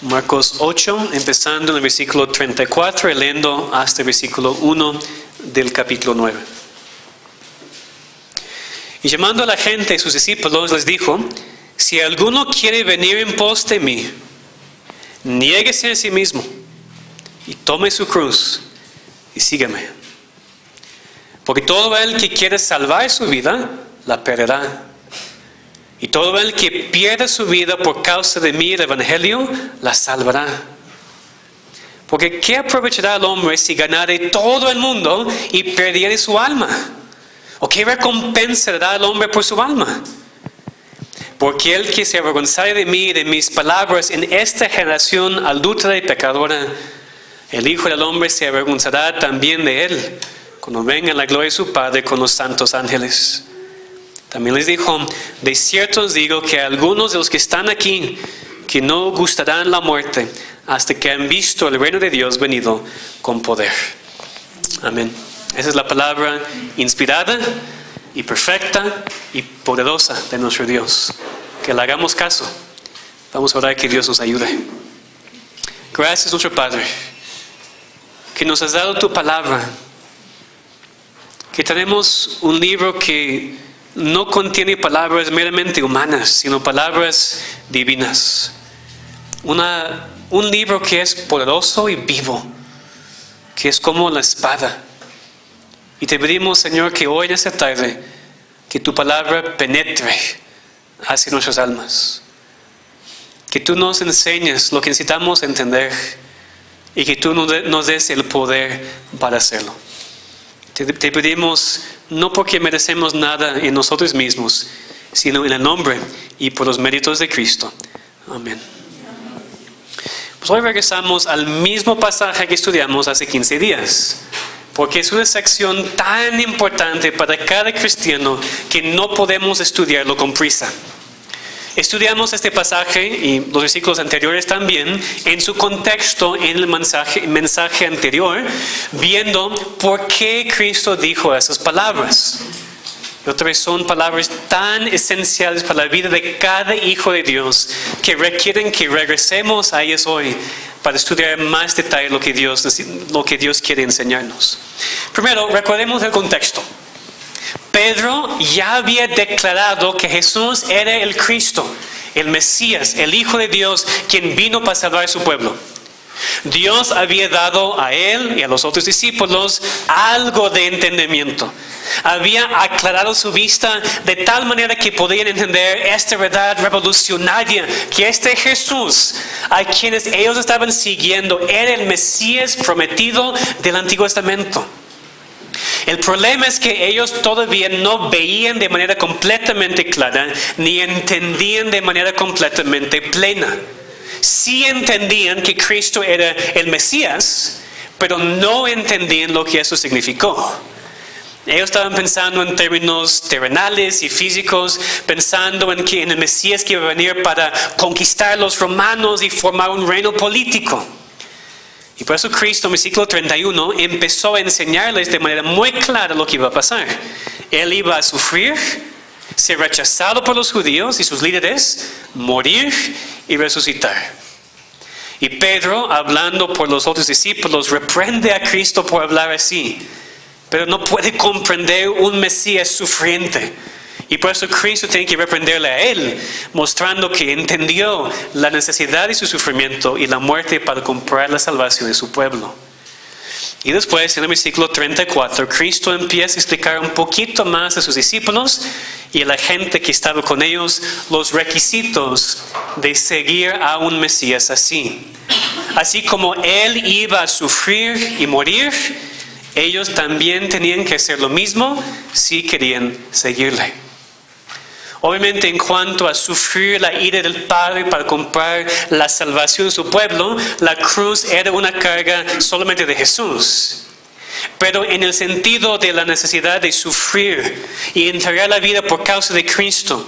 Marcos 8, empezando en el versículo 34 y leyendo hasta el versículo 1 del capítulo 9. Y llamando a la gente y sus discípulos, les dijo: si alguno quiere venir en pos de mí, niéguese a sí mismo y tome su cruz y sígueme. Porque todo el que quiere salvar su vida, la perderá. Y todo el que pierda su vida por causa de mí, el Evangelio, la salvará. Porque ¿qué aprovechará el hombre si ganare todo el mundo y perdiere su alma? ¿O qué recompensa dará el hombre por su alma? Porque el que se avergonzare de mí y de mis palabras en esta generación adúltera y pecadora, el Hijo del Hombre se avergonzará también de él, cuando venga la gloria de su Padre con los santos ángeles. También les dijo: de cierto os digo que algunos de los que están aquí, que no gustarán la muerte, hasta que han visto el reino de Dios venido con poder. Amén. Esa es la palabra inspirada y perfecta y poderosa de nuestro Dios. Que le hagamos caso. Vamos a orar que Dios nos ayude. Gracias, nuestro Padre, que nos has dado tu palabra, que tenemos un libro que no contiene palabras meramente humanas, sino palabras divinas. Un libro que es poderoso y vivo, que es como la espada. Y te pedimos, Señor, que hoy en esta tarde, que tu palabra penetre hacia nuestras almas. Que tú nos enseñes lo que necesitamos entender y que tú nos des el poder para hacerlo. Te pedimos, no porque merecemos nada en nosotros mismos, sino en el nombre y por los méritos de Cristo. Amén. Pues hoy regresamos al mismo pasaje que estudiamos hace 15 días. Porque es una sección tan importante para cada cristiano que no podemos estudiarlo con prisa. Estudiamos este pasaje y los versículos anteriores también en su contexto en el mensaje anterior, viendo por qué Cristo dijo esas palabras. Y otra vez son palabras tan esenciales para la vida de cada hijo de Dios que requieren que regresemos a ellas hoy para estudiar más detalle lo que Dios quiere enseñarnos. Primero, recordemos el contexto. Pedro ya había declarado que Jesús era el Cristo, el Mesías, el Hijo de Dios, quien vino para salvar a su pueblo. Dios había dado a él y a los otros discípulos algo de entendimiento. Había aclarado su vista de tal manera que podían entender esta verdad revolucionaria, que este Jesús, a quienes ellos estaban siguiendo, era el Mesías prometido del Antiguo Testamento. El problema es que ellos todavía no veían de manera completamente clara, ni entendían de manera completamente plena. Sí entendían que Cristo era el Mesías, pero no entendían lo que eso significó. Ellos estaban pensando en términos terrenales y físicos, pensando en el Mesías que iba a venir para conquistar a los romanos y formar un reino político. Y por eso Cristo, en versículo 31, empezó a enseñarles de manera muy clara lo que iba a pasar. Él iba a sufrir, ser rechazado por los judíos y sus líderes, morir y resucitar. Y Pedro, hablando por los otros discípulos, reprende a Cristo por hablar así. Pero no puede comprender un Mesías sufriente. Y por eso Cristo tiene que reprenderle a él, mostrando que entendió la necesidad de su sufrimiento y la muerte para comprar la salvación de su pueblo. Y después, en el versículo 34, Cristo empieza a explicar un poquito más a sus discípulos y a la gente que estaba con ellos los requisitos de seguir a un Mesías así. Así como él iba a sufrir y morir, ellos también tenían que hacer lo mismo si querían seguirle. Obviamente, en cuanto a sufrir la ira del Padre para comprar la salvación de su pueblo, la cruz era una carga solamente de Jesús. Pero en el sentido de la necesidad de sufrir y entregar la vida por causa de Cristo,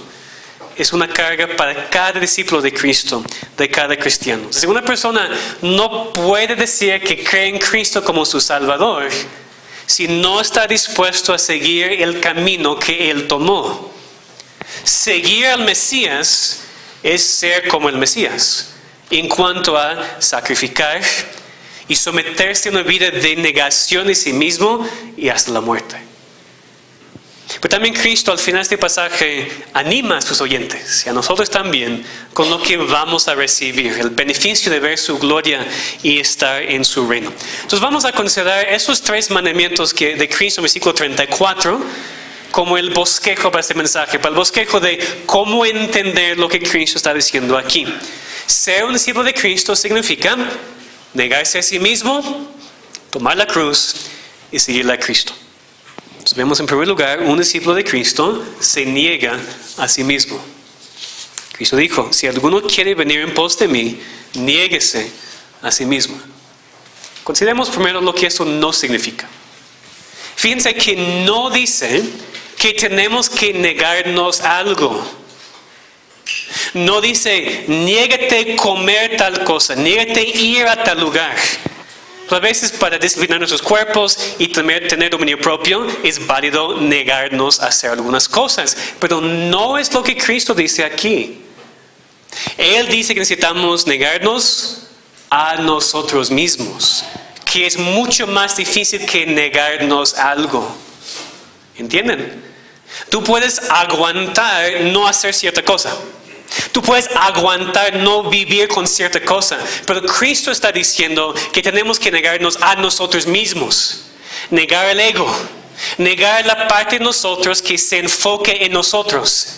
es una carga para cada discípulo de Cristo, de cada cristiano. Si una persona no puede decir que cree en Cristo como su Salvador, si no está dispuesto a seguir el camino que Él tomó. Seguir al Mesías es ser como el Mesías. en cuanto a sacrificar y someterse a una vida de negación de sí mismo y hasta la muerte. Pero también Cristo al final de este pasaje anima a sus oyentes y a nosotros también con lo que vamos a recibir, el beneficio de ver su gloria y estar en su reino. Entonces vamos a considerar esos 3 mandamientos de Cristo en versículo 34 como el bosquejo para este mensaje, para el bosquejo de cómo entender lo que Cristo está diciendo aquí. Ser un discípulo de Cristo significa negarse a sí mismo, tomar la cruz y seguirle a Cristo. Entonces vemos en primer lugar, un discípulo de Cristo se niega a sí mismo. Cristo dijo, si alguno quiere venir en pos de mí, niéguese a sí mismo. Consideremos primero lo que eso no significa. Fíjense que no dice que tenemos que negarnos algo. No dice, niégate comer tal cosa, niégate ir a tal lugar. A veces para disciplinar nuestros cuerpos y tener dominio propio es válido negarnos a hacer algunas cosas, pero no es lo que Cristo dice aquí. Él dice que necesitamos negarnos a nosotros mismos, que es mucho más difícil que negarnos algo. ¿Entienden? Tú puedes aguantar no hacer cierta cosa. Tú puedes aguantar no vivir con cierta cosa, pero Cristo está diciendo que tenemos que negarnos a nosotros mismos, negar el ego, negar la parte de nosotros que se enfoque en nosotros,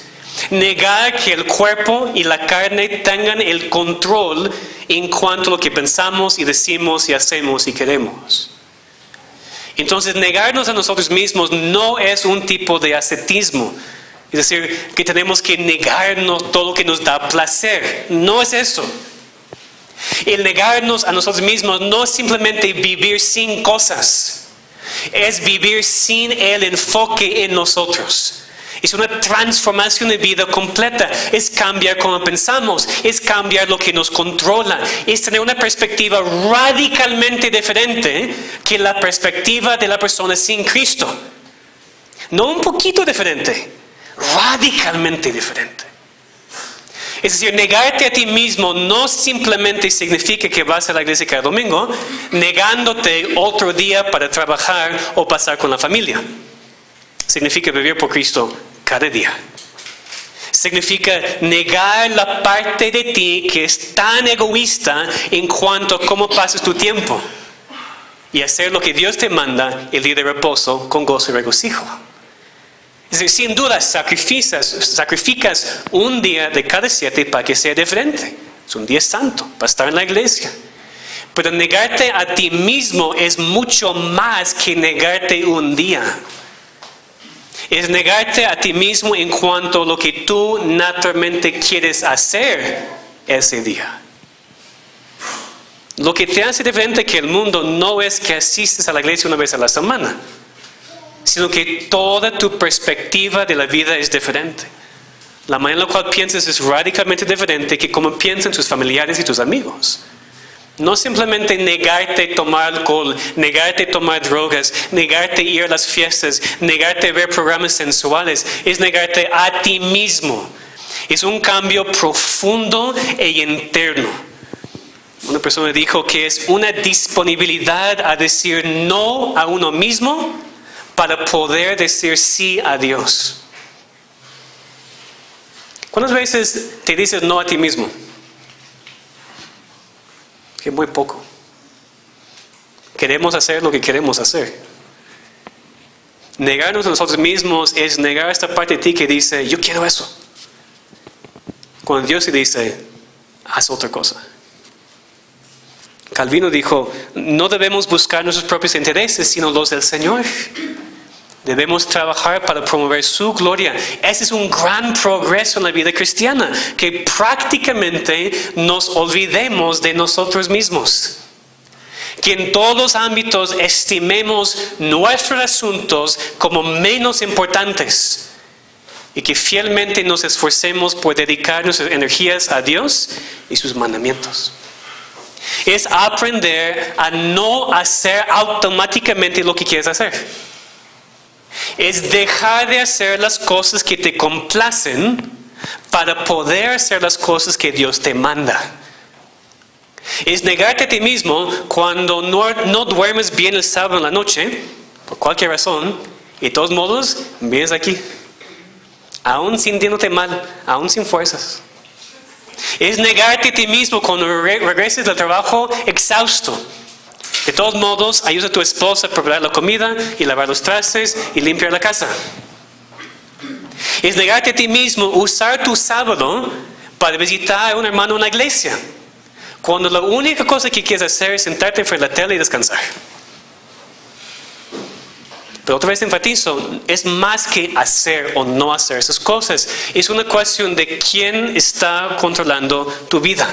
negar que el cuerpo y la carne tengan el control en cuanto a lo que pensamos y decimos y hacemos y queremos. Entonces, negarnos a nosotros mismos no es un tipo de ascetismo. Es decir, que tenemos que negarnos todo lo que nos da placer. No es eso. El negarnos a nosotros mismos no es simplemente vivir sin cosas. Es vivir sin el enfoque en nosotros. Es una transformación de vida completa. Es cambiar cómo pensamos. Es cambiar lo que nos controla. Es tener una perspectiva radicalmente diferente que la perspectiva de la persona sin Cristo. No un poquito diferente. Radicalmente diferente. Es decir, negarte a ti mismo no simplemente significa que vas a la iglesia cada domingo, negándote otro día para trabajar o pasar con la familia. Significa vivir por Cristo cada día. Significa negar la parte de ti que es tan egoísta en cuanto a cómo pasas tu tiempo y hacer lo que Dios te manda, el día de reposo, con gozo y regocijo. Es decir, sin duda sacrificas un día de cada 7 para que sea diferente. Es un día santo para estar en la iglesia. Pero negarte a ti mismo es mucho más que negarte un día. Es negarte a ti mismo en cuanto a lo que tú naturalmente quieres hacer ese día. Lo que te hace diferente que el mundo no es que asistes a la iglesia una vez a la semana, sino que toda tu perspectiva de la vida es diferente. La manera en la cual piensas es radicalmente diferente que cómo piensan tus familiares y tus amigos. No simplemente negarte tomar alcohol, negarte tomar drogas, negarte ir a las fiestas, negarte ver programas sensuales, es negarte a ti mismo. Es un cambio profundo e interno. Una persona dijo que es una disponibilidad a decir no a uno mismo para poder decir sí a Dios. ¿Cuántas veces te dices no a ti mismo? Que muy poco. Queremos hacer lo que queremos hacer. Negarnos a nosotros mismos es negar esta parte de ti que dice, yo quiero eso. Cuando Dios te dice, haz otra cosa. Calvino dijo, no debemos buscar nuestros propios intereses, sino los del Señor. Debemos trabajar para promover su gloria. Ese es un gran progreso en la vida cristiana, que prácticamente nos olvidemos de nosotros mismos. Que en todos los ámbitos estimemos nuestros asuntos como menos importantes y que fielmente nos esforcemos por dedicar nuestras energías a Dios y sus mandamientos. Es aprender a no hacer automáticamente lo que quieres hacer. Es dejar de hacer las cosas que te complacen para poder hacer las cosas que Dios te manda. Es negarte a ti mismo cuando no duermes bien el sábado en la noche, por cualquier razón, y de todos modos, vienes aquí, aún sintiéndote mal, aún sin fuerzas. Es negarte a ti mismo cuando regreses del trabajo exhausto. De todos modos, ayuda a tu esposa a preparar la comida y lavar los trastes y limpiar la casa. Es negarte a ti mismo usar tu sábado para visitar a un hermano en la iglesia, cuando la única cosa que quieres hacer es sentarte frente a la tele y descansar. Pero otra vez enfatizo, es más que hacer o no hacer esas cosas. Es una cuestión de quién está controlando tu vida.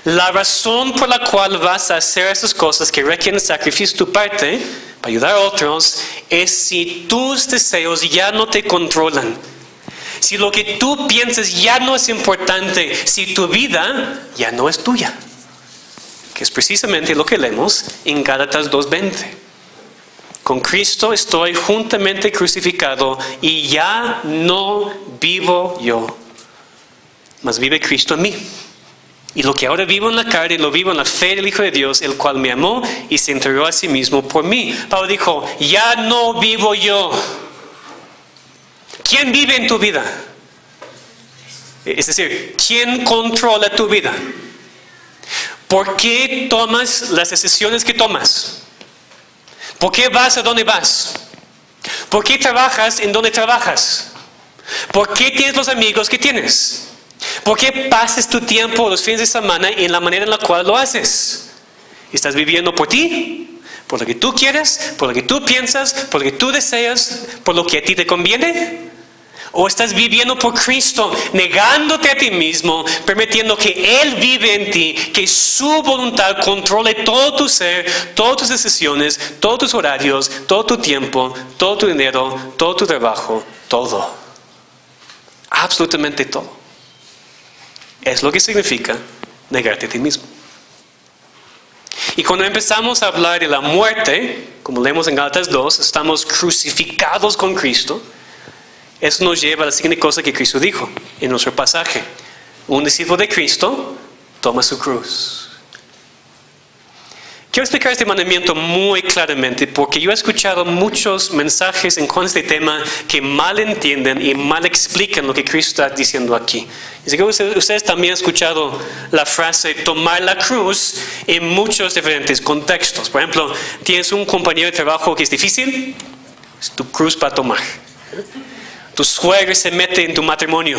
La razón por la cual vas a hacer esas cosas que requieren sacrificio de tu parte para ayudar a otros es si tus deseos ya no te controlan. Si lo que tú piensas ya no es importante, si tu vida ya no es tuya. Que es precisamente lo que leemos en Gálatas 2:20. Con Cristo estoy juntamente crucificado y ya no vivo yo, mas vive Cristo en mí. Y lo que ahora vivo en la carne, lo vivo en la fe del Hijo de Dios, el cual me amó y se entregó a sí mismo por mí. Pablo dijo, ya no vivo yo. ¿Quién vive en tu vida? Es decir, ¿quién controla tu vida? ¿Por qué tomas las decisiones que tomas? ¿Por qué vas a donde vas? ¿Por qué trabajas en donde trabajas? ¿Por qué tienes los amigos que tienes? ¿Por qué pasas tu tiempo los fines de semana en la manera en la cual lo haces? ¿Estás viviendo por ti? ¿Por lo que tú quieres? ¿Por lo que tú piensas? ¿Por lo que tú deseas? ¿Por lo que a ti te conviene? ¿O estás viviendo por Cristo, negándote a ti mismo, permitiendo que Él vive en ti, que su voluntad controle todo tu ser, todas tus decisiones, todos tus horarios, todo tu tiempo, todo tu dinero, todo tu trabajo, todo? Absolutamente todo. Es lo que significa negarte a ti mismo. Y cuando empezamos a hablar de la muerte, como leemos en Gálatas 2, estamos crucificados con Cristo. Eso nos lleva a la siguiente cosa que Cristo dijo en nuestro pasaje. Un discípulo de Cristo toma su cruz. Quiero explicar este mandamiento muy claramente porque yo he escuchado muchos mensajes en cuanto a este tema que mal entienden y mal explican lo que Cristo está diciendo aquí. Así que ustedes también han escuchado la frase tomar la cruz en muchos diferentes contextos. Por ejemplo, tienes un compañero de trabajo que es difícil, es tu cruz para tomar. Tu suegra se mete en tu matrimonio,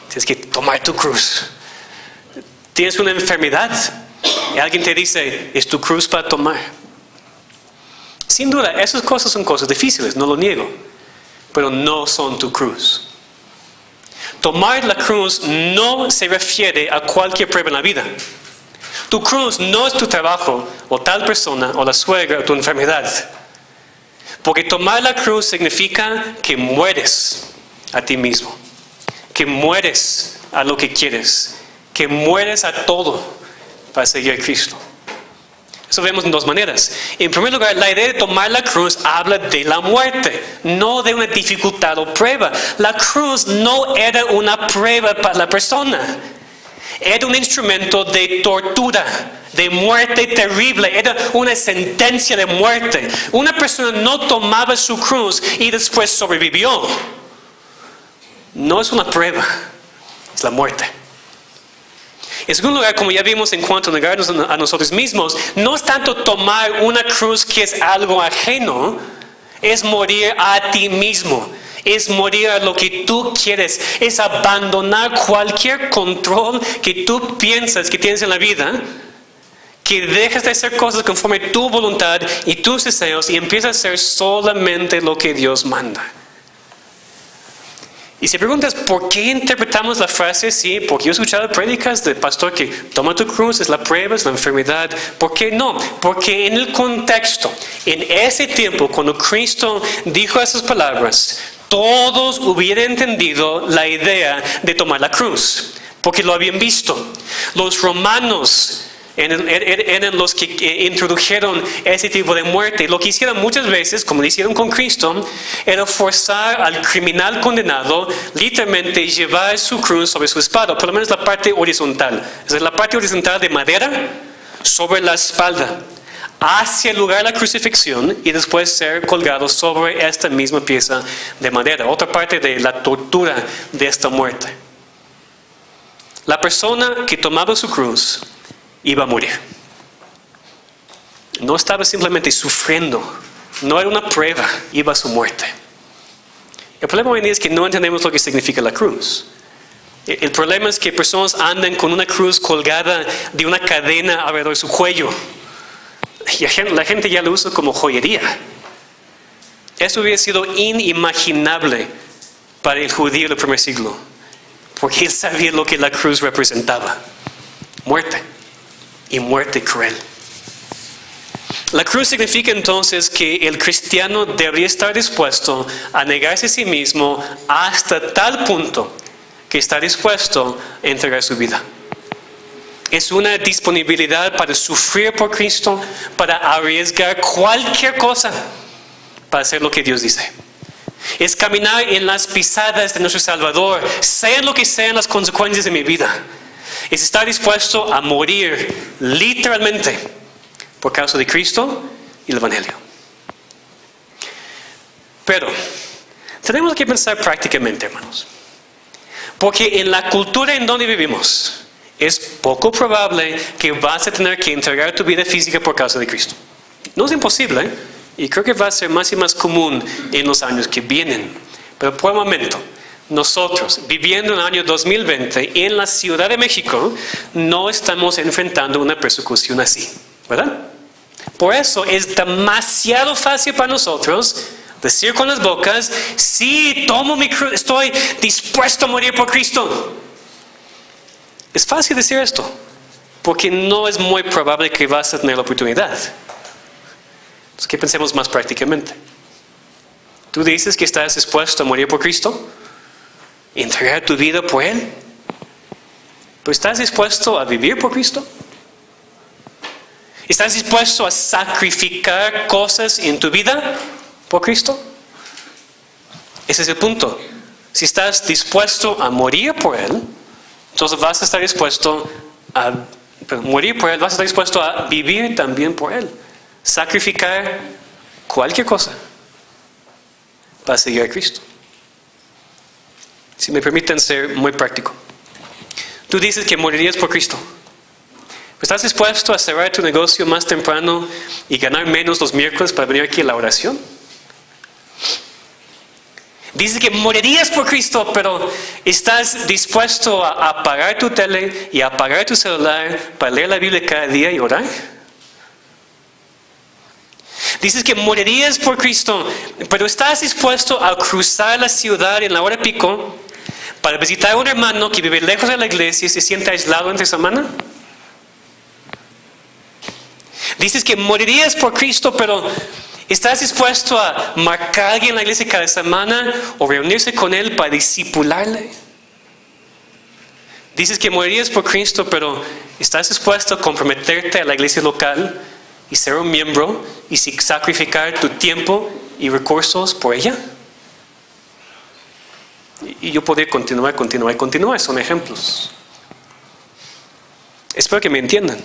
tienes que tomar tu cruz. Tienes una enfermedad y alguien te dice, es tu cruz para tomar. Sin duda, esas cosas son cosas difíciles, no lo niego, pero no son tu cruz. Tomar la cruz no se refiere a cualquier prueba en la vida. Tu cruz no es tu trabajo, o tal persona, o la suegra, o tu enfermedad. Porque tomar la cruz significa que mueres a ti mismo, que mueres a lo que quieres, que mueres a todo para seguir a Cristo. Eso vemos en dos maneras. En primer lugar, la idea de tomar la cruz habla de la muerte, no de una dificultad o prueba. La cruz no era una prueba para la persona, era un instrumento de tortura, de muerte terrible, era una sentencia de muerte. Una persona no tomaba su cruz y después sobrevivió. No es una prueba, es la muerte. En segundo lugar, como ya vimos en cuanto a negarnos a nosotros mismos, no es tanto tomar una cruz que es algo ajeno, es morir a ti mismo, es morir a lo que tú quieres, es abandonar cualquier control que tú piensas que tienes en la vida, que dejas de hacer cosas conforme a tu voluntad y tus deseos y empiezas a hacer solamente lo que Dios manda. Y si preguntas, ¿por qué interpretamos la frase así? Porque yo he escuchado prédicas del pastor que toma tu cruz, es la prueba, es la enfermedad. ¿Por qué no? Porque en el contexto, en ese tiempo, cuando Cristo dijo esas palabras, todos hubieran entendido la idea de tomar la cruz, porque lo habían visto. Los romanos eran los que introdujeron ese tipo de muerte. Lo que hicieron muchas veces, como lo hicieron con Cristo, era forzar al criminal condenado literalmente llevar su cruz sobre su espalda, por lo menos la parte horizontal. Es decir, la parte horizontal de madera sobre la espalda, hacia el lugar de la crucifixión y después ser colgado sobre esta misma pieza de madera. Otra parte de la tortura de esta muerte. La persona que tomaba su cruz iba a morir. No estaba simplemente sufriendo, no era una prueba, iba a su muerte. El problema hoy en día es que no entendemos lo que significa la cruz. El problema es que personas andan con una cruz colgada de una cadena alrededor de su cuello. Y la gente ya lo usa como joyería. Eso hubiera sido inimaginable para el judío del primer siglo, porque él sabía lo que la cruz representaba: muerte, y muerte cruel. La cruz significa entonces que el cristiano debería estar dispuesto a negarse a sí mismo hasta tal punto que está dispuesto a entregar su vida. Es una disponibilidad para sufrir por Cristo, para arriesgar cualquier cosa para hacer lo que Dios dice. Es caminar en las pisadas de nuestro Salvador, sean lo que sean las consecuencias de mi vida. Es estar dispuesto a morir literalmente por causa de Cristo y el Evangelio. Pero tenemos que pensar prácticamente, hermanos, porque en la cultura en donde vivimos es poco probable que vas a tener que entregar tu vida física por causa de Cristo. No es imposible, y creo que va a ser más y más común en los años que vienen. Pero por el momento, nosotros, viviendo en el año 2020 en la Ciudad de México, no estamos enfrentando una persecución así, ¿verdad? Por eso es demasiado fácil para nosotros decir con las bocas: sí, tomo mi cruz, estoy dispuesto a morir por Cristo. Es fácil decir esto, porque no es muy probable que vas a tener la oportunidad. Entonces, ¿qué pensemos más prácticamente? ¿Tú dices que estás dispuesto a morir por Cristo? ¿Entregar tu vida por Él? ¿Pero estás dispuesto a vivir por Cristo? ¿Estás dispuesto a sacrificar cosas en tu vida por Cristo? Ese es el punto. Si estás dispuesto a morir por Él, entonces vas a estar dispuesto a morir por Él, vas a estar dispuesto a vivir también por Él. Sacrificar cualquier cosa para seguir a Cristo. Si me permiten ser muy práctico. Tú dices que morirías por Cristo. ¿Estás dispuesto a cerrar tu negocio más temprano y ganar menos los miércoles para venir aquí a la oración? Dices que morirías por Cristo, pero ¿estás dispuesto a apagar tu tele y apagar tu celular para leer la Biblia cada día y orar? Dices que morirías por Cristo, pero ¿estás dispuesto a cruzar la ciudad en la hora pico para visitar a un hermano que vive lejos de la iglesia y se siente aislado entre semana? Dices que morirías por Cristo, pero ¿estás dispuesto a marcar a alguien en la iglesia cada semana o reunirse con él para discipularle? Dices que morirías por Cristo, pero ¿estás dispuesto a comprometerte a la iglesia local y ser un miembro y sacrificar tu tiempo y recursos por ella? Y yo podría continuar. Son ejemplos. Espero que me entiendan.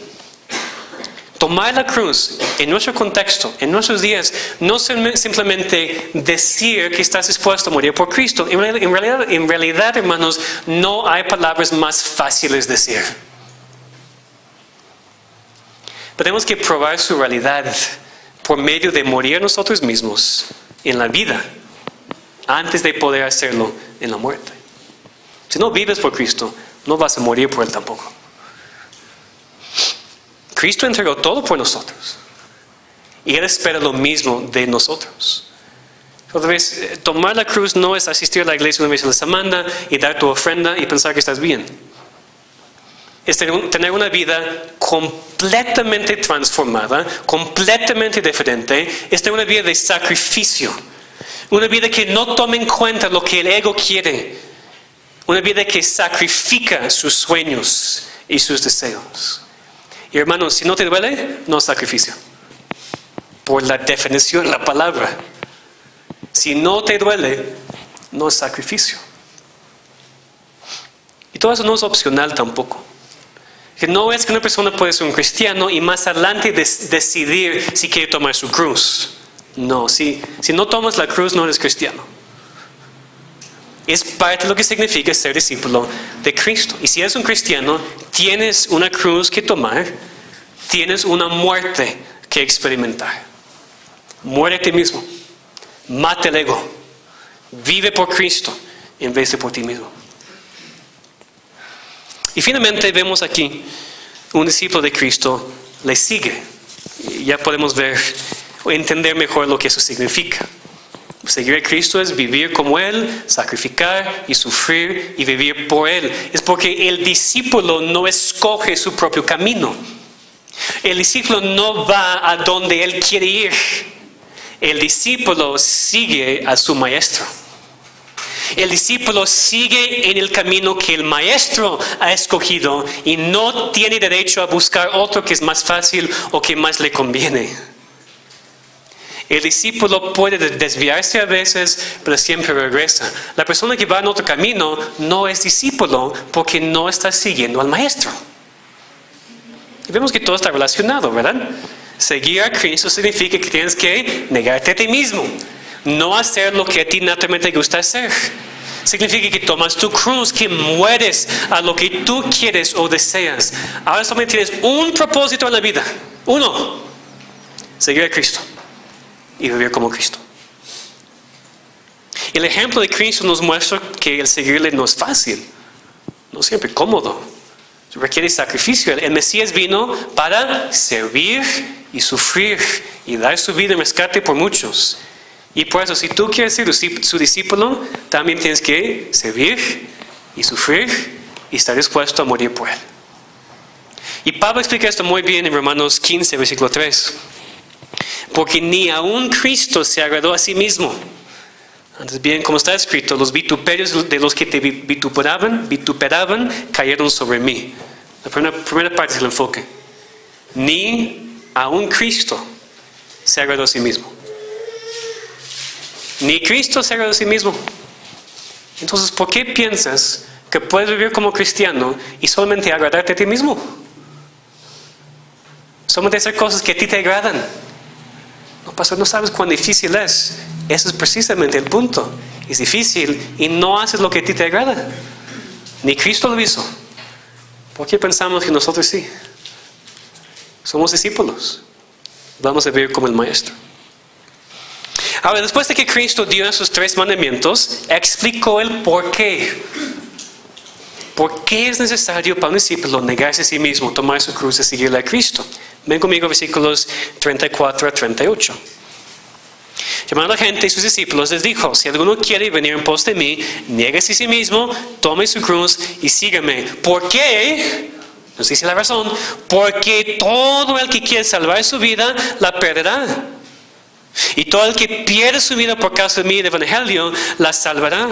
Tomar la cruz en nuestro contexto, en nuestros días, no es simplemente decir que estás dispuesto a morir por Cristo. En realidad, hermanos, no hay palabras más fáciles de decir. Tenemos que probar su realidad por medio de morir nosotros mismos en la vida, antes de poder hacerlo en la muerte. Si no vives por Cristo, no vas a morir por Él tampoco. Cristo entregó todo por nosotros. Y Él espera lo mismo de nosotros. Otra vez, tomar la cruz no es asistir a la iglesia una vez a la semana y dar tu ofrenda y pensar que estás bien. Es tener una vida completamente transformada, completamente diferente. Es tener una vida de sacrificio. Una vida que no toma en cuenta lo que el ego quiere. Una vida que sacrifica sus sueños y sus deseos. Y hermanos, si no te duele, no es sacrificio. Por la definición de la palabra. Si no te duele, no es sacrificio. Y todo eso no es opcional tampoco. Que no es que una persona puede ser un cristiano y más adelante decidir si quiere tomar su cruz. No, si no tomas la cruz no eres cristiano. Es parte de lo que significa ser discípulo de Cristo. Y si eres un cristiano, tienes una cruz que tomar, tienes una muerte que experimentar. Muere a ti mismo, mata el ego, vive por Cristo en vez de por ti mismo. Y finalmente vemos aquí un discípulo de Cristo le sigue. Y ya podemos ver o entender mejor lo que eso significa. Seguir a Cristo es vivir como Él, sacrificar y sufrir y vivir por Él. Es porque el discípulo no escoge su propio camino. El discípulo no va a donde Él quiere ir. El discípulo sigue a su maestro. El discípulo sigue en el camino que el maestro ha escogido y no tiene derecho a buscar otro que es más fácil o que más le conviene. El discípulo puede desviarse a veces, pero siempre regresa. La persona que va en otro camino no es discípulo porque no está siguiendo al maestro. Y vemos que todo está relacionado, ¿verdad? Seguir a Cristo significa que tienes que negarte a ti mismo. No hacer lo que a ti naturalmente te gusta hacer. Significa que tomas tu cruz, que mueres a lo que tú quieres o deseas. Ahora solamente tienes un propósito en la vida. Uno, seguir a Cristo y vivir como Cristo. El ejemplo de Cristo nos muestra que el seguirle no es fácil, no siempre cómodo. Requiere sacrificio. El Mesías vino para servir y sufrir y dar su vida en rescate por muchos. Y por eso, si tú quieres ser su discípulo, también tienes que servir y sufrir y estar dispuesto a morir por Él. Y Pablo explica esto muy bien en Romanos 15, versículo 3. Porque ni aun Cristo se agradó a sí mismo. Antes bien, como está escrito, los vituperios de los que te vituperaban cayeron sobre mí. La primera parte es el enfoque. Ni aun Cristo se agradó a sí mismo. Ni Cristo se agradó a sí mismo. Entonces, ¿por qué piensas que puedes vivir como cristiano y solamente agradarte a ti mismo? Solamente hacer cosas que a ti te agradan. No, pastor, no sabes cuán difícil es. Ese es precisamente el punto. Es difícil y no haces lo que a ti te agrada. Ni Cristo lo hizo. ¿Por qué pensamos que nosotros sí? Somos discípulos. Vamos a vivir como el maestro. Ahora, después de que Cristo dio esos 3 mandamientos, explicó el por qué. ¿Por qué es necesario para un discípulo negarse a sí mismo, tomar su cruz y seguirle a Cristo? Ven conmigo versículos 34 a 38. Llamando a la gente y sus discípulos les dijo: si alguno quiere venir en pos de mí, niéguese a sí mismo, tome su cruz y sígame. ¿Por qué? Nos dice la razón. Porque todo el que quiere salvar su vida, la perderá. Y todo el que pierde su vida por causa de mí, del evangelio, la salvará.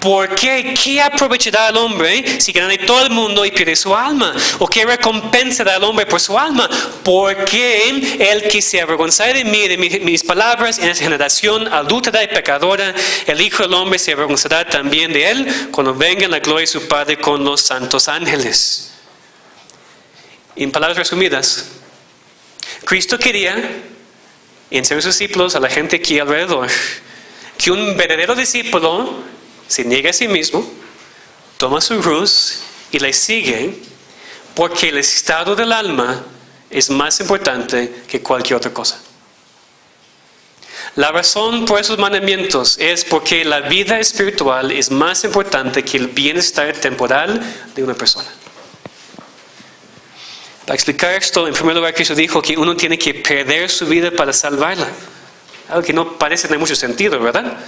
¿Por qué? ¿Qué aprovechará al hombre si gana todo el mundo y pierde su alma? ¿O qué recompensa da al hombre por su alma? Porque el que se avergonzare de mí y de mis palabras en esta generación adúltera y pecadora, el Hijo del Hombre se avergonzará también de él cuando venga en la gloria de su Padre con los santos ángeles. En palabras resumidas, Cristo quería enseñar a sus discípulos, a la gente aquí alrededor, que un verdadero discípulo se niega a sí mismo, toma su cruz y le sigue, porque el estado del alma es más importante que cualquier otra cosa. La razón por esos mandamientos es porque la vida espiritual es más importante que el bienestar temporal de una persona. Para explicar esto, en primer lugar, Cristo dijo que uno tiene que perder su vida para salvarla. Algo que no parece tener mucho sentido, ¿verdad?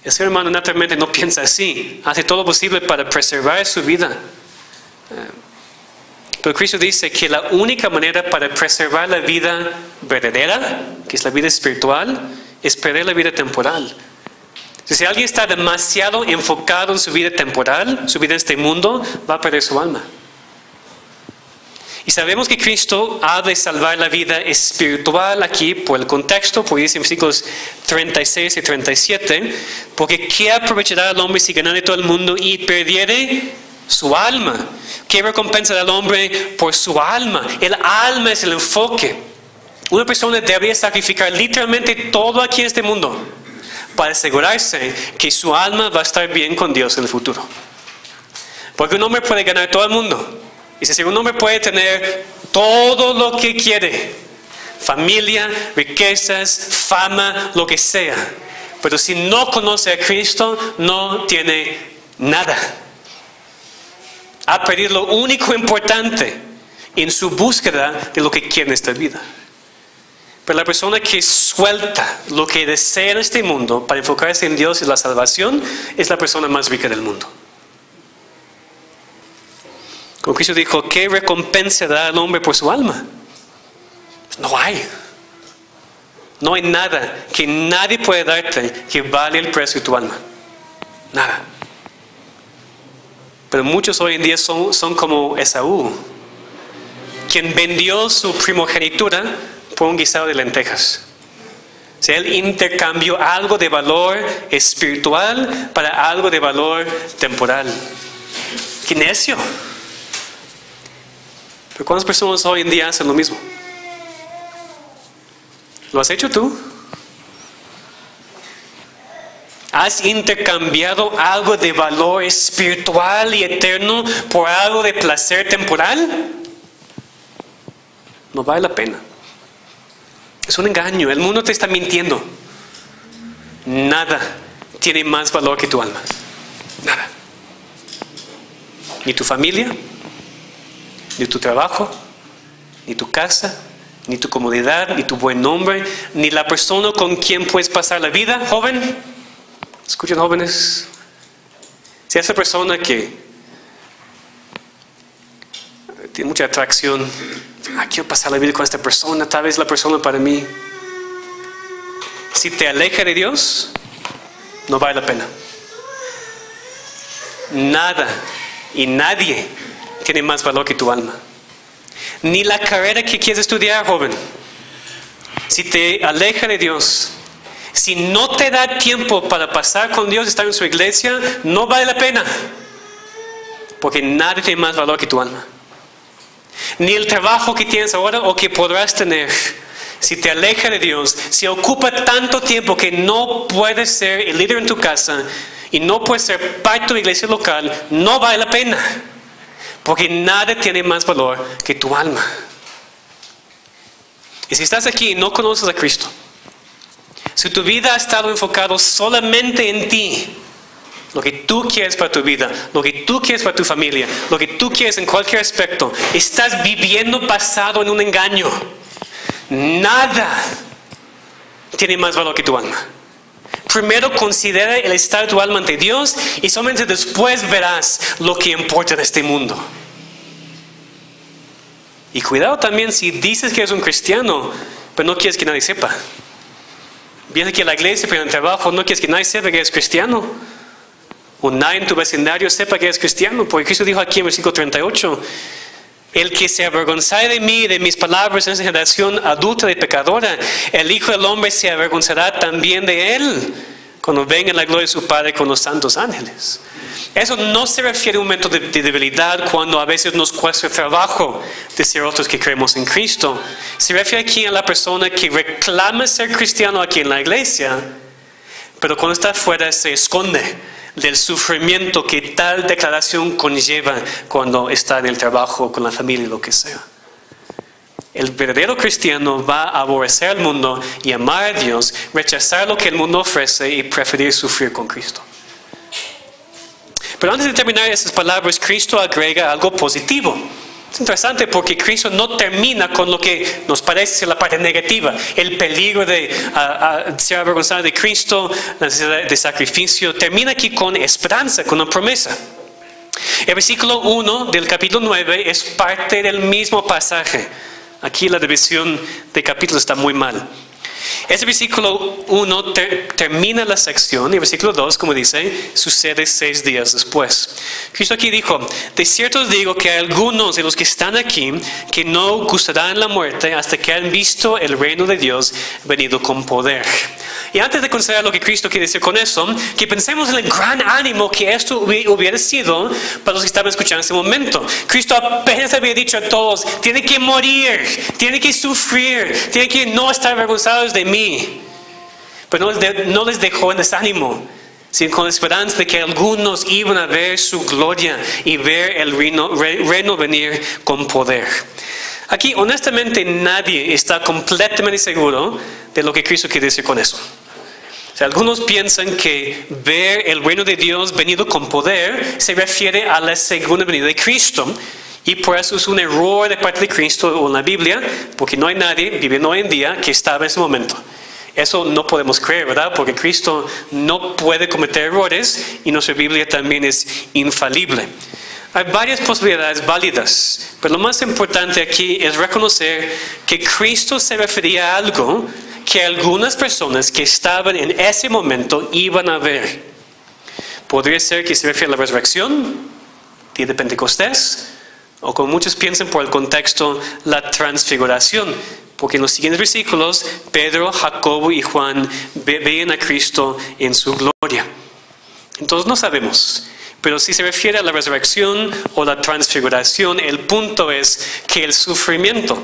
El ser humano naturalmente no piensa así. Hace todo lo posible para preservar su vida. Pero Cristo dice que la única manera para preservar la vida verdadera, que es la vida espiritual, es perder la vida temporal. Si alguien está demasiado enfocado en su vida temporal, su vida en este mundo, va a perder su alma. Y sabemos que Cristo ha de salvar la vida espiritual aquí por el contexto, porque dice en versículos 36 y 37, porque ¿qué aprovechará el hombre si ganare todo el mundo y perdiere su alma? ¿Qué recompensa al hombre por su alma? El alma es el enfoque. Una persona debería sacrificar literalmente todo aquí en este mundo para asegurarse que su alma va a estar bien con Dios en el futuro. Porque un hombre puede ganar todo el mundo. Y si un hombre puede tener todo lo que quiere, familia, riquezas, fama, lo que sea, pero si no conoce a Cristo, no tiene nada. Ha perdido lo único importante en su búsqueda de lo que quiere en esta vida. Pero la persona que suelta lo que desea en este mundo para enfocarse en Dios y la salvación es la persona más rica del mundo. Como Cristo dijo, ¿qué recompensa da al hombre por su alma? No hay. No hay nada que nadie puede darte que vale el precio de tu alma. Nada. Pero muchos hoy en día son como Esaú, quien vendió su primogenitura por un guisado de lentejas. O sea, él intercambió algo de valor espiritual para algo de valor temporal. ¡Qué necio! Pero ¿cuántas personas hoy en día hacen lo mismo? ¿Lo has hecho tú? ¿Has intercambiado algo de valor espiritual y eterno por algo de placer temporal? No vale la pena. Es un engaño. El mundo te está mintiendo. Nada tiene más valor que tu alma. Nada. Ni tu familia, ni tu trabajo, ni tu casa, ni tu comodidad, ni tu buen nombre, ni la persona con quien puedes pasar la vida, joven. Escuchen, jóvenes. Si esa persona que tiene mucha atracción, quiero pasar la vida con esta persona, tal vez la persona para mí. Si te aleja de Dios, no vale la pena. Nada y nadie tiene más valor que tu alma. Ni la carrera que quieres estudiar, joven. Si te aleja de Dios, si no te da tiempo para pasar con Dios, estar en su iglesia, no vale la pena. Porque nadie tiene más valor que tu alma. Ni el trabajo que tienes ahora o que podrás tener. Si te aleja de Dios, si ocupa tanto tiempo que no puedes ser el líder en tu casa y no puedes ser parte de tu iglesia local, no vale la pena. Porque nada tiene más valor que tu alma. Y si estás aquí y no conoces a Cristo, si tu vida ha estado enfocado solamente en ti, lo que tú quieres para tu vida, lo que tú quieres para tu familia, lo que tú quieres en cualquier aspecto, estás viviendo basado en un engaño. Nada tiene más valor que tu alma. Primero considera el estado de tu alma ante Dios y solamente después verás lo que importa en este mundo. Y cuidado también si dices que eres un cristiano, pero no quieres que nadie sepa. Vienes aquí a la iglesia, pero en el trabajo no quieres que nadie sepa que eres cristiano. O nadie en tu vecindario sepa que eres cristiano. Porque Cristo dijo aquí en versículo 38, el que se avergonzare de mí y de mis palabras en esa generación adulta y pecadora, el Hijo del Hombre se avergonzará también de él cuando venga en la gloria de su Padre con los santos ángeles. Eso no se refiere a un momento de debilidad cuando a veces nos cuesta trabajo decir a otros que creemos en Cristo. Se refiere aquí a la persona que reclama ser cristiano aquí en la iglesia, pero cuando está afuera se esconde del sufrimiento que tal declaración conlleva cuando está en el trabajo, con la familia y lo que sea. El verdadero cristiano va a aborrecer al mundo y amar a Dios, rechazar lo que el mundo ofrece y preferir sufrir con Cristo. Pero antes de terminar esas palabras, Cristo agrega algo positivo. Es interesante porque Cristo no termina con lo que nos parece ser la parte negativa, el peligro de ser avergonzado de Cristo, la necesidad de sacrificio. Termina aquí con esperanza, con una promesa. El versículo 1 del capítulo 9 es parte del mismo pasaje. Aquí la división de capítulos está muy mal. Ese versículo 1 termina la sección y el versículo 2, como dice, sucede 6 días después. Cristo aquí dijo, de cierto os digo que hay algunos de los que están aquí que no gustarán la muerte hasta que han visto el reino de Dios venido con poder. Y antes de considerar lo que Cristo quiere decir con eso, que pensemos en el gran ánimo que esto hubiera sido para los que estaban escuchando en ese momento. Cristo apenas había dicho a todos, tienen que morir, tienen que sufrir, tienen que no estar avergonzados de mí. Pero no les dejó en desánimo, sino con la esperanza de que algunos iban a ver su gloria y ver el reino venir con poder. Aquí, honestamente, nadie está completamente seguro de lo que Cristo quiere decir con eso. O sea, algunos piensan que ver el reino de Dios venido con poder se refiere a la segunda venida de Cristo. Y por eso es un error de parte de Cristo o en la Biblia, porque no hay nadie viviendo hoy en día que estaba en ese momento. Eso no podemos creer, ¿verdad? Porque Cristo no puede cometer errores y nuestra Biblia también es infalible. Hay varias posibilidades válidas, pero lo más importante aquí es reconocer que Cristo se refería a algo que algunas personas que estaban en ese momento iban a ver. Podría ser que se refiere a la resurrección, día de Pentecostés, o como muchos piensan por el contexto, la transfiguración. Porque en los siguientes versículos, Pedro, Jacobo y Juan veían a Cristo en su gloria. Entonces no sabemos. Pero si se refiere a la resurrección o la transfiguración, el punto es que el sufrimiento,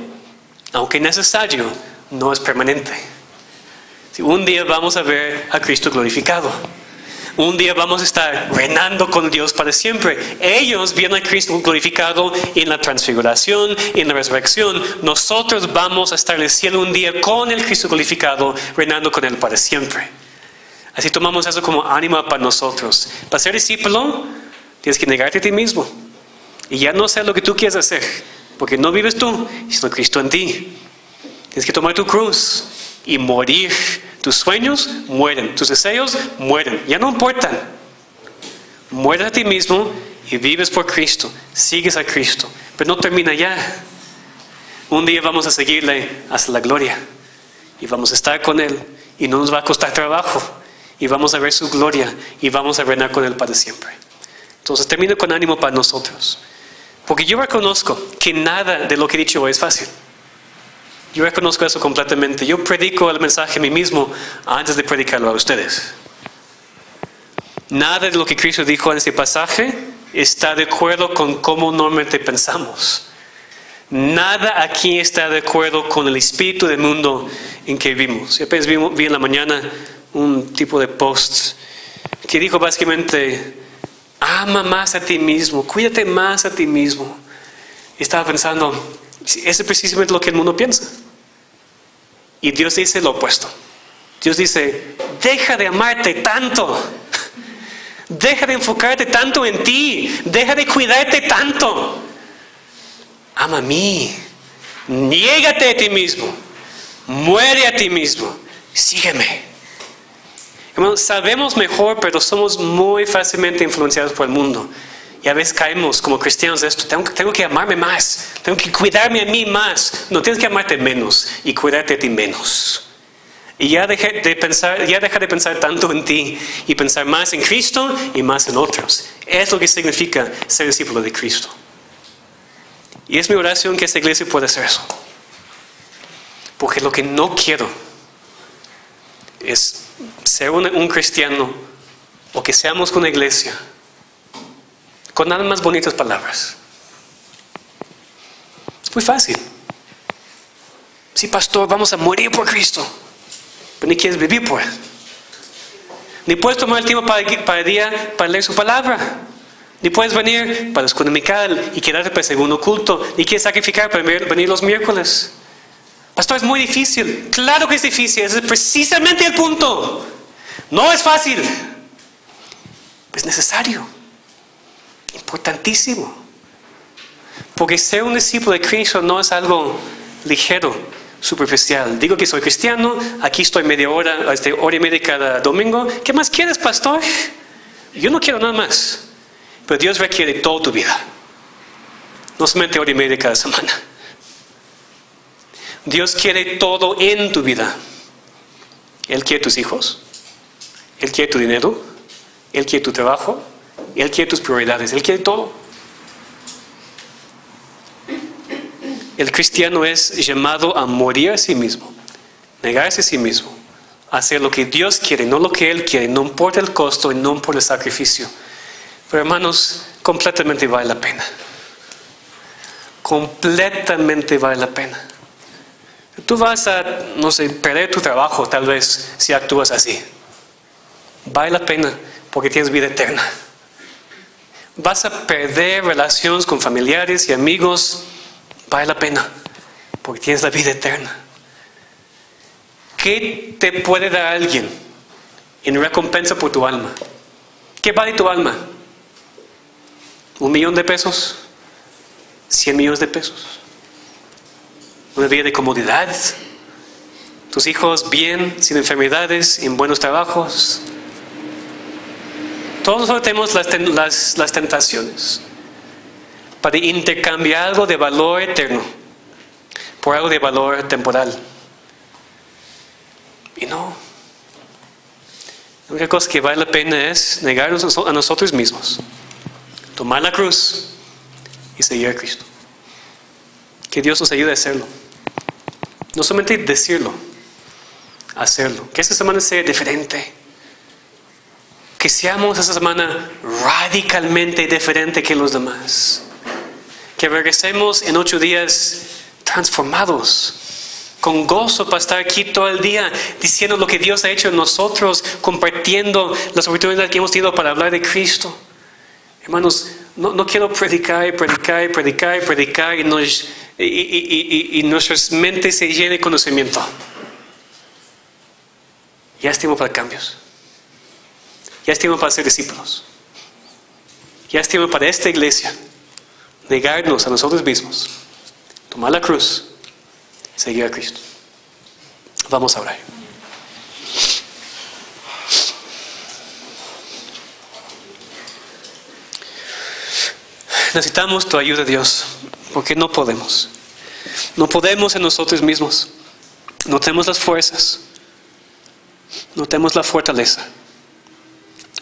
aunque necesario, no es permanente. Un día vamos a ver a Cristo glorificado. Un día vamos a estar reinando con Dios para siempre. Ellos vieron a Cristo glorificado en la transfiguración, en la resurrección. Nosotros vamos a estar en el cielo un día con el Cristo glorificado, reinando con Él para siempre. Así tomamos eso como ánimo para nosotros. Para ser discípulo, tienes que negarte a ti mismo. Y ya no hacer lo que tú quieres hacer. Porque no vives tú, sino Cristo en ti. Tienes que tomar tu cruz y morir. Tus sueños mueren, tus deseos mueren, ya no importan. Mueres a ti mismo y vives por Cristo, sigues a Cristo, pero no termina ya. Un día vamos a seguirle hasta la gloria y vamos a estar con Él y no nos va a costar trabajo y vamos a ver su gloria y vamos a reinar con Él para siempre. Entonces termino con ánimo para nosotros, porque yo reconozco que nada de lo que he dicho hoy es fácil. Yo reconozco eso completamente. Yo predico el mensaje a mí mismo antes de predicarlo a ustedes. Nada de lo que Cristo dijo en este pasaje está de acuerdo con cómo normalmente pensamos. Nada aquí está de acuerdo con el espíritu del mundo en que vivimos. Yo apenas vi en la mañana un tipo de post que dijo básicamente, ama más a ti mismo, cuídate más a ti mismo. Y estaba pensando, eso es precisamente lo que el mundo piensa. Y Dios dice lo opuesto. Dios dice, deja de amarte tanto. Deja de enfocarte tanto en ti. Deja de cuidarte tanto. Ama a mí. Niégate a ti mismo. Muere a ti mismo. Sígueme. Hermanos, sabemos mejor, pero somos muy fácilmente influenciados por el mundo. Y a veces caemos como cristianos de esto. Tengo que amarme más. Tengo que cuidarme a mí más. No, tienes que amarte menos y cuidarte a ti menos. Y ya deja de pensar tanto en ti y pensar más en Cristo y más en otros. Es lo que significa ser discípulo de Cristo. Y es mi oración que esta iglesia pueda hacer eso. Porque lo que no quiero es ser un cristiano o que seamos una iglesia con nada más bonitas palabras. Es muy fácil. Sí, pastor, vamos a morir por Cristo. Pero ni quieres vivir por Él. Ni puedes tomar el tiempo para el día para leer su palabra. Ni puedes venir para la escuela dominical y quedarte para el segundo culto. Ni quieres sacrificar para venir los miércoles. Pastor, es muy difícil. Claro que es difícil. Ese es precisamente el punto. No es fácil. Es necesario. Importantísimo. Porque ser un discípulo de Cristo no es algo ligero, superficial. Digo que soy cristiano, aquí estoy media hora, hora y media cada domingo. ¿Qué más quieres, pastor? Yo no quiero nada más. Pero Dios requiere toda tu vida. No solamente hora y media cada semana. Dios quiere todo en tu vida. Él quiere tus hijos, Él quiere tu dinero, Él quiere tu trabajo, Él quiere tus prioridades, Él quiere todo. El cristiano es llamado a morir a sí mismo, negarse a sí mismo, hacer lo que Dios quiere, no lo que Él quiere, no importa el costo y no importa el sacrificio. Pero hermanos, completamente vale la pena. Completamente vale la pena. Tú vas a, no sé, perder tu trabajo tal vez si actúas así. Vale la pena porque tienes vida eterna. Vas a perder relaciones con familiares y amigos. Vale la pena porque tienes la vida eterna. ¿Qué te puede dar alguien en recompensa por tu alma? ¿Qué vale tu alma? ¿1 millón de pesos? ¿100 millones de pesos? ¿Una vida de comodidad? ¿Tus hijos bien, sin enfermedades, en buenos trabajos? Todos nosotros tenemos las tentaciones para intercambiar algo de valor eterno por algo de valor temporal. Y no. La única cosa que vale la pena es negarnos a nosotros mismos, tomar la cruz y seguir a Cristo. Que Dios nos ayude a hacerlo. No solamente decirlo, hacerlo. Que esta semana sea diferente. Que seamos esta semana radicalmente diferente que los demás. Que regresemos en 8 días transformados, con gozo para estar aquí todo el día, diciendo lo que Dios ha hecho en nosotros, compartiendo las oportunidades que hemos tenido para hablar de Cristo. Hermanos, no quiero predicar y nuestras mentes se llenen de conocimiento. Ya es tiempo para cambios. Ya es tiempo para ser discípulos. Ya es tiempo para esta iglesia negarnos a nosotros mismos, tomar la cruz y seguir a Cristo. Vamos a orar. Necesitamos tu ayuda, Dios, porque no podemos. No podemos en nosotros mismos. No tenemos las fuerzas. No tenemos la fortaleza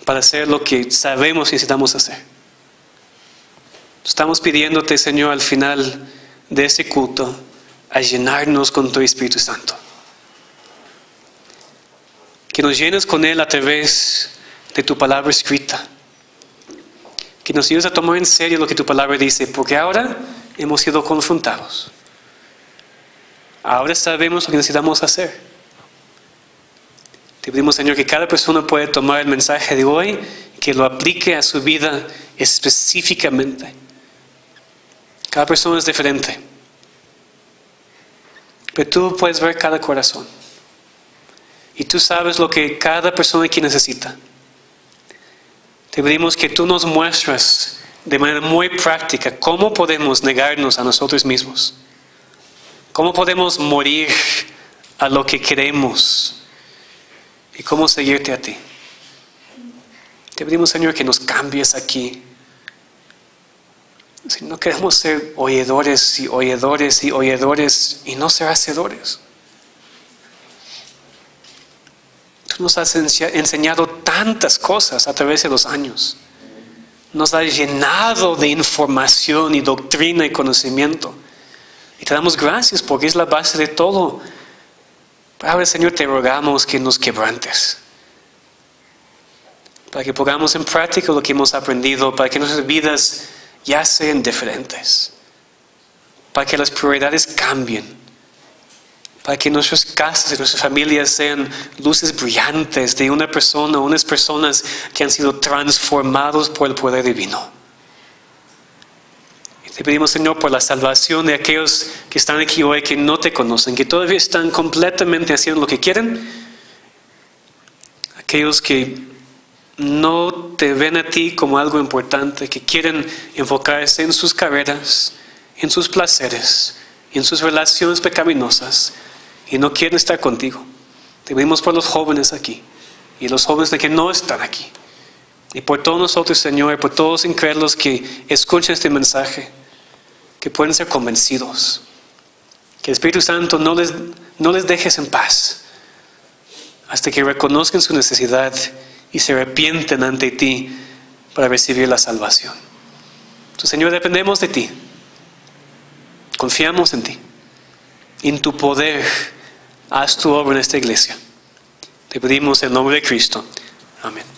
para hacer lo que sabemos que necesitamos hacer. Estamos pidiéndote, Señor, al final de este culto, a llenarnos con tu Espíritu Santo. Que nos llenes con Él a través de tu palabra escrita. Que nos ayudes a tomar en serio lo que tu palabra dice, porque ahora hemos sido confrontados. Ahora sabemos lo que necesitamos hacer. Te pedimos, Señor, que cada persona pueda tomar el mensaje de hoy, que lo aplique a su vida específicamente. Cada persona es diferente. Pero tú puedes ver cada corazón. Y tú sabes lo que cada persona aquí necesita. Te pedimos que tú nos muestres de manera muy práctica cómo podemos negarnos a nosotros mismos. Cómo podemos morir a lo que queremos. Y cómo seguirte a ti. Te pedimos, Señor, que nos cambies aquí. Si no queremos ser oidores y oidores y oidores y no ser hacedores. Tú nos has enseñado tantas cosas a través de los años. Nos has llenado de información y doctrina y conocimiento. Y te damos gracias porque es la base de todo. Ahora, Señor, te rogamos que nos quebrantes. Para que pongamos en práctica lo que hemos aprendido. Para que nuestras vidas ya sean diferentes. Para que las prioridades cambien. Para que nuestras casas y nuestras familias sean luces brillantes de una persona o unas personas que han sido transformados por el poder divino. Y te pedimos, Señor, por la salvación de aquellos que están aquí hoy que no te conocen, que todavía están completamente haciendo lo que quieren. Aquellos que no te ven a ti como algo importante, que quieren enfocarse en sus carreras, en sus placeres, en sus relaciones pecaminosas y no quieren estar contigo. Te pedimos por los jóvenes aquí y los jóvenes de que no están aquí y por todos nosotros, Señor, por todos los incrédulos que escuchan este mensaje, que pueden ser convencidos, que el Espíritu Santo no les dejes en paz hasta que reconozcan su necesidad y se arrepienten ante ti para recibir la salvación. Entonces, Señor, dependemos de ti. Confiamos en ti. En tu poder, haz tu obra en esta iglesia. Te pedimos en el nombre de Cristo. Amén.